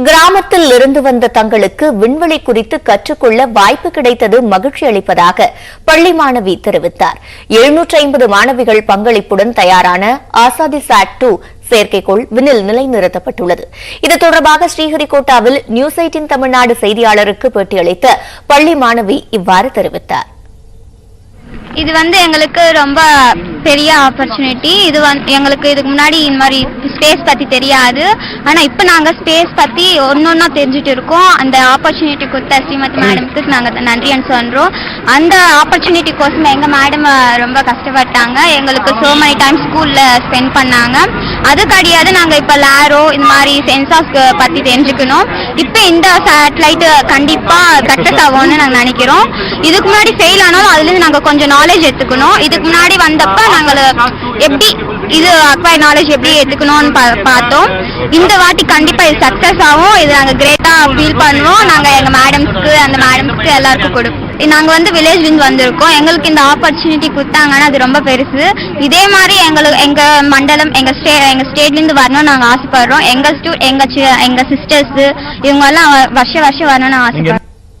கிராமத்தில் இருந்து வந்த தங்களுக்கு விண்வெளி குறித்து கற்றுக்கொள்ள வாய்ப்பு கிடைத்தது மகிழ்ச்சி அளிப்பதாக பள்ளி மாணவி தெரிவித்தார். 750 மாணவிகள் பங்களிப்புடன் தயாரான ஆசாதி சாட்-2 செயற்கைக்கோள் விண்ணில் நிலைநிறுத்தப்பட்டுள்ளது. இது தொடர்பாக ஸ்ரீஹரிகோட்டாவில் நியூஸ் 18 தமிழ்நாடு செய்தியாளருக்கு பேட்டியளித்த பள்ளி மாணவி இவ்வாறு தெரிவித்தார். இது எங்களுக்கு ரொம்ப பெரிய ஆப்பர்ச்சுனிட்டி. இது எங்களுக்கு இதுக்கு முன்னாடி இந்த மாதிரி ஸ்பேஸ் பத்தி தெரியாது. ஆனா இப்ப நாங்க ஸ்பேஸ் பத்தி ஒன்னொன்னா தெரிஞ்சுட்டு இருக்கோம். அந்த ஆப்பர்ச்சுனிட்டி கொடுத்த ஸ்ரீமதி மேடம்க்கு நாங்க நன்றின்னு சொல்றோம். அந்த ஆப்பர்ச்சுனிட்டி கோசம் எங்க மேடம் ரொம்ப கஷ்டப்பட்டாங்க. எங்களுக்கு சோ மெனி டைம் ஸ்கூல்ல ஸ்பெண்ட் பண்ணாங்க. அது கிடையாது நாங்க இப்ப லாரோ இந்த மாதிரி சென்சார்ஸ் பத்தி தெரிஞ்சுக்கணும். இப்ப இந்த சேட்டலைட் கண்டிப்பா சக்சஸ் ஆகும்னு நாங்க நினைக்கிறோம். இதுக்கு முன்னாடி ஃபெயில் ஆனாலும் அதுல இருந்து நாங்க கொஞ்சம் நாலேஜ் எடுத்துக்கணும். இதுக்கு முன்னாடி வந்தப்ப நாங்க எப்படி இது அக்வைர் நாலேஜ் எப்படி எடுத்துக்கணும்னு பார்த்தோம். இந்த வாட்டி கண்டிப்பா இது சக்சஸ் ஆகும். இது நாங்க கிரேட்டா ஃபீல் பண்ணுவோம். நாங்க எங்க மேடம்ஸ்க்கு அந்த மேடம்ஸ்க்கு எல்லாருக்கும் கொடுப்போம். நாங்க வில்லேஜ்ல இருந்து வந்திருக்கோம். எங்களுக்கு இந்த ஆப்பர்ச்சுனிட்டி கொடுத்தாங்கன்னா அது ரொம்ப பெருசு. இதே மாதிரி எங்க மண்டலம் எங்க ஸ்டேட்ல இருந்து வரணும்னு நாங்க ஆசைப்படுறோம். எங்க சிஸ்டர்ஸ் இவங்க எல்லாம் வருஷம் வரணும்னு ஆசைப்படுறோம்.